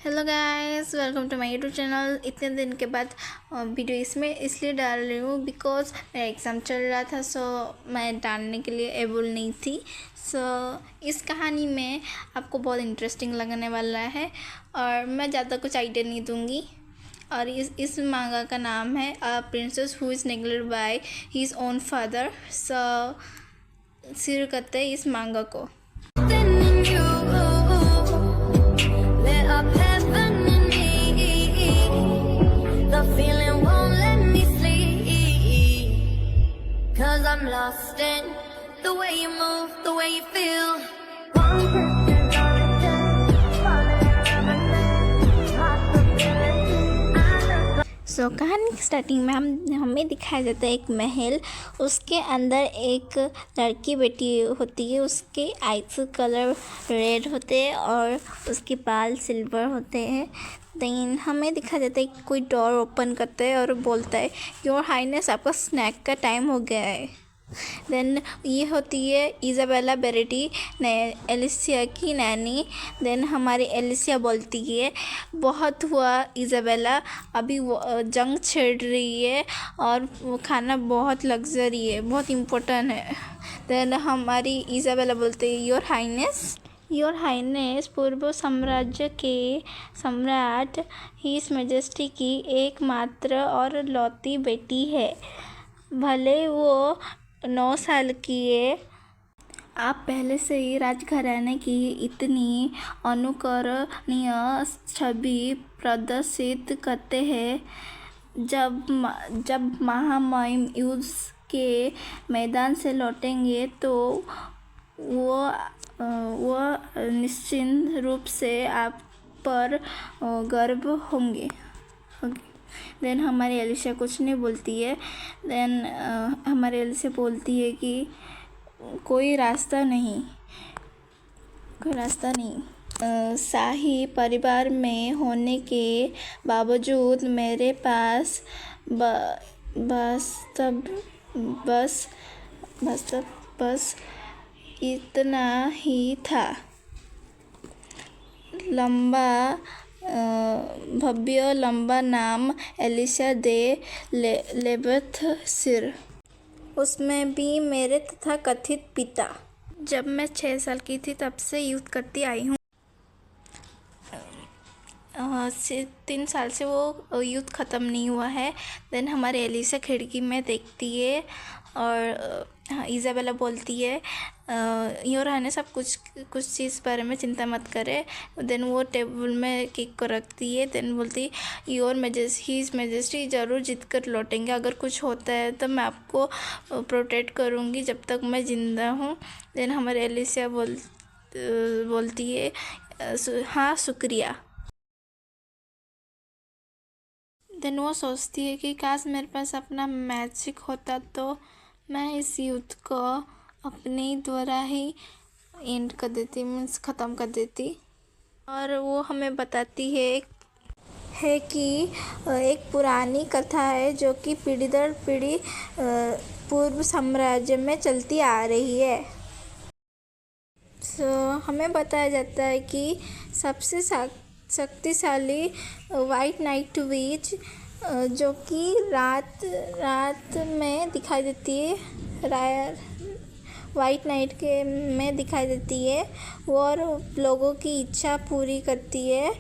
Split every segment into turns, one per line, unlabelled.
Hello guys, welcome to my YouTube channel. इतने दिन के बाद वीडियो इसमें इसलिए डाल रही हूँ बिकॉज मेरा एग्ज़ाम चल रहा था, सो मैं डालने के लिए एबल नहीं थी। सो इस कहानी में आपको बहुत इंटरेस्टिंग लगने वाला है और मैं ज़्यादा कुछ आइडिया नहीं दूँगी। और इस मांगा का नाम है a princess who is neglected by his own father. So शुरू करते हैं इस मांगा को। Cause I'm lost in the way you move, the way you feel. सो कहानी की स्टार्टिंग में हमें दिखाया जाता है एक महल। उसके अंदर एक लड़की बैठी होती है। उसके आइज कलर रेड होते हैं और उसके बाल सिल्वर होते हैं। देन हमें दिखाया जाता है कोई डोर ओपन करता है और बोलता है योर हाइनेस, आपका स्नैक का टाइम हो गया है। देन ये होती है इज़ाबेला बेरेटी, एलिसिया की नैनी। देन हमारी एलिसिया बोलती है बहुत हुआ इज़ाबेला, अभी वो जंग छिड़ रही है और वो खाना बहुत लग्जरी है, बहुत इम्पोर्टेंट है। देन हमारी इज़ाबेला बोलती है योर हाइनेस पूर्व साम्राज्य के सम्राट हिज मैजेस्टी की एकमात्र और लौती बेटी है, भले वो 9 साल की है। आप पहले से ही राजघराने की इतनी अनुकरणीय छवि प्रदर्शित करते हैं। जब महामहिम युद्ध के मैदान से लौटेंगे तो वो निश्चित रूप से आप पर गर्व होंगे। देन हमारी एलिशा कुछ नहीं बोलती है। देन हमारी एलिशा बोलती है कि कोई रास्ता नहीं। शाही परिवार में होने के बावजूद मेरे पास बस इतना ही था। भव्य लंबा नाम एलिशा दे लेबथ सिर, उसमें भी मेरे तथा कथित पिता। जब मैं 6 साल की थी तब से युद्ध करती आई हूँ। 3 साल से वो युद्ध ख़त्म नहीं हुआ है। देन हमारे एलिशा खिड़की में देखती है और इज़ाबेला बोलती है योर हाइनेस, सब कुछ चीज़ बारे में चिंता मत करे। देन वो टेबल में केक को रखती है। देन बोलती योर हिज मैजेस्टी ज़रूर जीत कर लौटेंगे, अगर कुछ होता है तो मैं आपको प्रोटेक्ट करूँगी जब तक मैं ज़िंदा हूँ। देन हमारे एलिशा बोलती है हाँ शुक्रिया। देन वो सोचती है कि काश मेरे पास अपना मैजिक होता तो मैं इस युद्ध को अपने द्वारा ही एंड कर देती, मीन्स ख़त्म कर देती। और वो हमें बताती है कि एक पुरानी कथा है जो कि पीढ़ी दर पीढ़ी पूर्व साम्राज्य में चलती आ रही है। सो हमें बताया जाता है कि सबसे शक्तिशाली वाइट नाइट विच जो कि रात में दिखाई देती है, वाइट नाइट के में दिखाई देती है वो और लोगों की इच्छा पूरी करती है।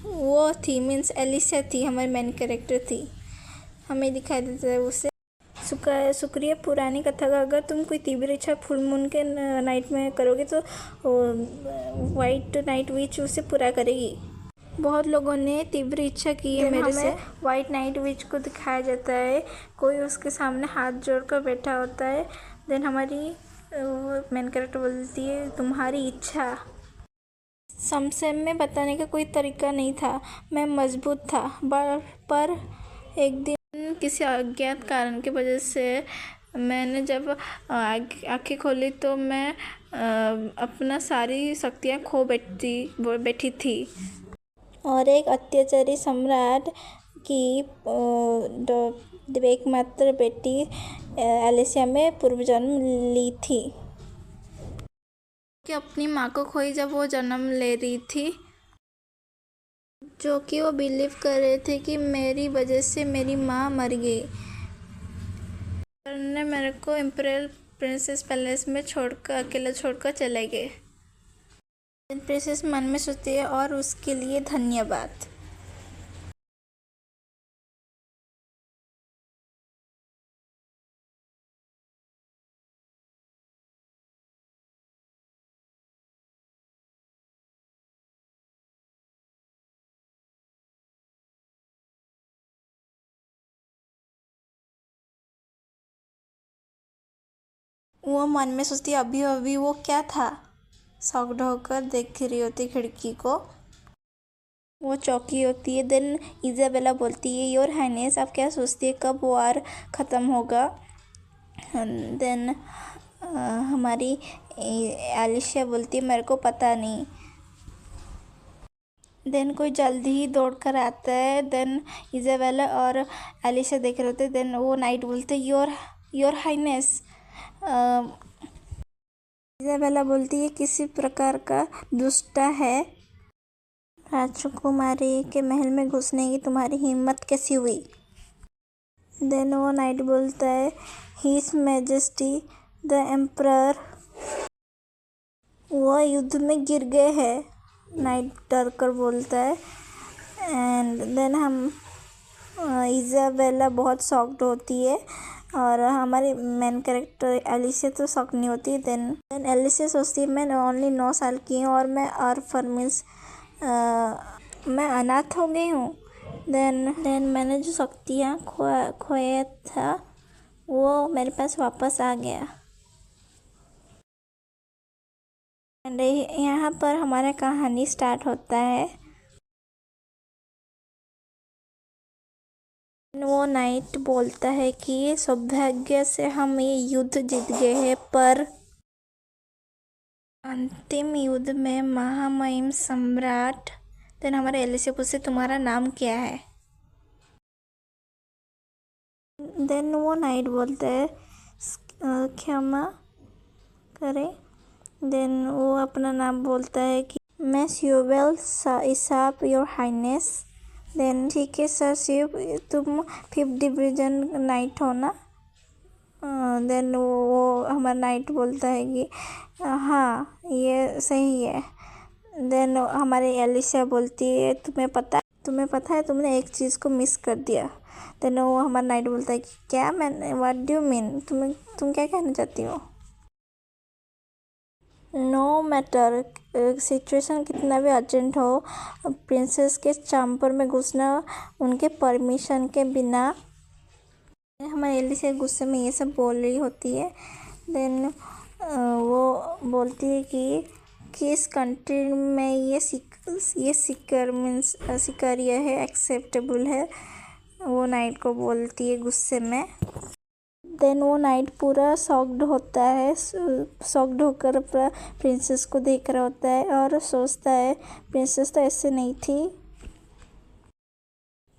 वो थी, मीन्स एलिशा थी, हमारी मेन कैरेक्टर थी। हमें दिखाई देता है उसे शुक्रिया पुरानी कथा का। अगर तुम कोई तीव्र इच्छा फुल मून के नाइट में करोगे तो वाइट नाइट विच उसे पूरा करेगी। बहुत लोगों ने तीव्र इच्छा की है मेरे से। वाइट नाइट विच को दिखाया जाता है, कोई उसके सामने हाथ जोड़कर बैठा होता है। देन हमारी मेन कैरेक्टर बोलती है तुम्हारी इच्छा। संक्षेप में बताने का कोई तरीका नहीं था, मैं मजबूत था, पर एक दिन किसी अज्ञात कारण की वजह से मैंने जब आँखें खोली तो मैं अपना सारी शक्तियाँ खो बैठी थी और एक अत्याचारी सम्राट की एकमात्र बेटी एलिशा में पूर्वजन्म ली थी कि अपनी माँ को खोई जब वो जन्म ले रही थी। जो कि वो बिलीव कर रहे थे कि मेरी वजह से मेरी माँ मर गई। ने मेरे को इम्पीरियल प्रिंसेस पैलेस में अकेला छोड़कर चले गए। प्रिंसेस मन में सोचती है और उसके लिए धन्यवाद। वो मन में सोचती है अभी अभी वो क्या था। शॉक्ड होकर देख रही होती खिड़की को। वो चौकी होती है। देन इज़ाबेला बोलती है योर हाइनेस आप क्या सोचती है कब वार ख़त्म होगा। देन हमारी एलिशिया बोलती है मेरे को पता नहीं। देन कोई जल्दी ही दौड़ कर आता है। देन इज़ाबेला और एलिशिया देख रहे होते। देन वो नाइट बोलते योर हाइनेस। इज़ाबेला बोलती है किसी प्रकार का दुष्टा है। राजकुमारी के महल में घुसने की तुम्हारी हिम्मत कैसी हुई। देन वो नाइट बोलता है हिज मैजेस्टी द एम्परर वो युद्ध में गिर गए हैं। नाइट डर कर बोलता है। एंड देन इज़ाबेला बहुत शॉक्ड होती है और हमारी मेन कैरेक्टर एलिशिया तो शॉक नहीं होती। देन एलिशिया सोचती है मैं ओनली 9 साल की हूँ और मैं ऑर्फन मीन्स मैं अनाथ हो गई हूँ। देन मैंने जो शक्तियाँ खोया था वो मेरे पास वापस आ गया। एंड यहाँ पर हमारा कहानी स्टार्ट होता है। वो नाइट बोलता है कि सौभाग्य से हम ये युद्ध जीत गए हैं पर अंतिम युद्ध में महामहिम सम्राट। देन हमारे एलिशिया पूछते तुम्हारा नाम क्या है। देन वो नाइट बोलता है क्षमा करें। देन वो अपना नाम बोलता है कि मैं स्यूबेल इसाप योर हाइनेस। देन ठीक है सर शिव तुम 5th डिवीजन नाइट हो ना। देन वो हमारा नाइट बोलता है कि हाँ ये सही है। देन हमारी एलिशिया बोलती है तुम्हें पता है तुमने एक चीज़ को मिस कर दिया। देन वो हमारा नाइट बोलता है कि क्या मैं व्हाट डू यू मीन तुम क्या कहना चाहती हो। नो मैटर सिचुएशन कितना भी अर्जेंट हो प्रिंसेस के चैम्बर में घुसना उनके परमिशन के बिना। हमारी एलिशिया गुस्से में ये सब बोल रही होती है। देन वो बोलती है कि किस कंट्री में ये सिकर मीन्स सिकरिया है एक्सेप्टेबल है। वो नाइट को बोलती है गुस्से में। देन वो नाइट पूरा शॉक्ड होता है। शॉक्ड होकर प्रिंसेस को देख रहा होता है और सोचता है प्रिंसेस तो ऐसे नहीं थी।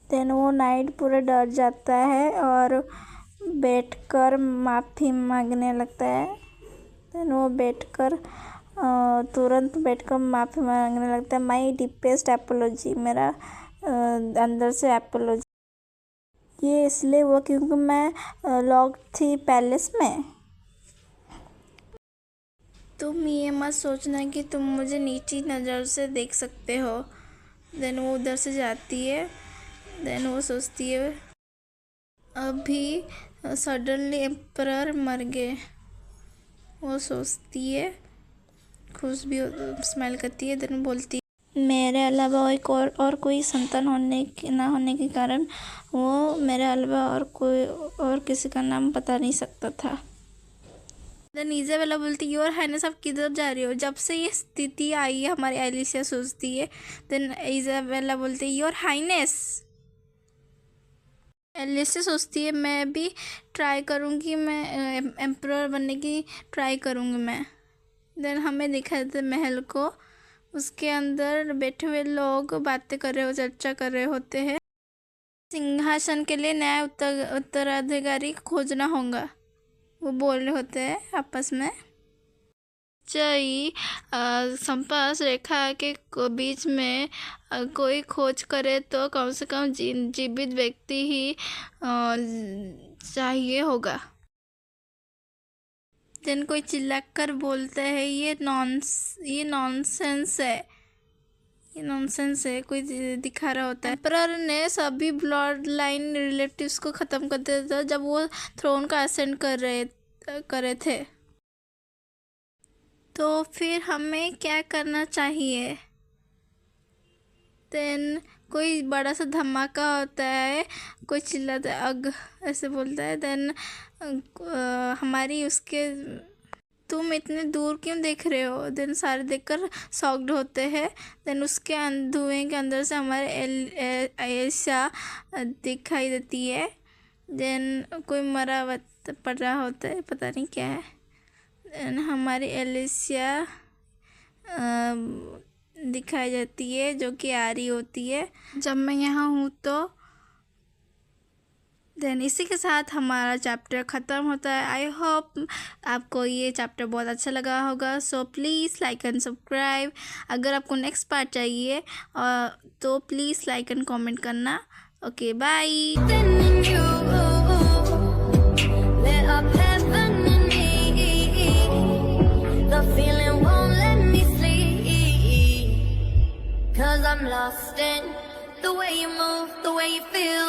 देन वो नाइट पूरा डर जाता है और बैठकर माफ़ी मांगने लगता है। देन वो तुरंत बैठकर माफ़ी मांगने लगता है माई डीपेस्ट एपोलॉजी मेरा अंदर से एपोलॉजी। ये इसलिए हुआ क्योंकि मैं लॉक थी पैलेस में। तुम ये मत सोचना कि तुम मुझे नीची नज़र से देख सकते हो। देन वो उधर से जाती है। देन वो सोचती है अभी सडनली एम्परर मर गए। वो सोचती है खुश भी स्माइल करती है। देन बोलती है मेरे अलावा एक और कोई संतान ना होने के कारण वो मेरे अलावा और किसी का नाम बता नहीं सकता था। देन इज़ाबेला बोलती योर हाइनेस आप किधर जा रही हो जब से ये स्थिति आई है। हमारी एलिशिया सोचती है। देन इज़ाबेला बोलती है योर हाइनेस। एलिशिया सोचती है मैं भी ट्राई करूँगी मैं एम्परर बनने की ट्राई करूँगी मैं। देन हमें दिखा देते महल को। उसके अंदर बैठे हुए लोग बातें कर रहे हो चर्चा कर रहे होते हैं। सिंहासन के लिए नया उत्तराधिकारी खोजना होगा वो बोल रहे होते हैं आपस में। सच्चाई संपर्क रेखा के बीच में कोई खोज करे तो कम से कम जीवित व्यक्ति ही चाहिए होगा। देन कोई चिल्लाकर बोलता है ये नॉनसेंस है, कोई दिखा रहा होता है। एम्परर ने सभी ब्लड लाइन रिलेटिव्स को ख़त्म कर दिया था जब वो थ्रोन का असेंड कर रहे थे। तो फिर हमें क्या करना चाहिए? देन कोई बड़ा सा धमाका होता है, कोई चिल्लाता है अग ऐसे बोलता है। देन हमारी उसके तुम इतने दूर क्यों देख रहे हो? देन सारे देखकर शॉक्ड होते हैं। देन उसके धुएं के अंदर से हमारे एलिसा दिखाई देती है। देन कोई मरा पड़ रहा होता है, पता नहीं क्या है। देन हमारी एलिसा दिखाई जाती है जो कि आ रही होती है जब मैं यहाँ हूँ तो। देन इसी के साथ हमारा चैप्टर ख़त्म होता है। आई होप आपको ये चैप्टर बहुत अच्छा लगा होगा। So please like and subscribe. अगर आपको नेक्स्ट पार्ट चाहिए तो प्लीज़ लाइक एंड कमेंट करना। Okay bye.
Cause I'm lost in the way you move, the way you feel.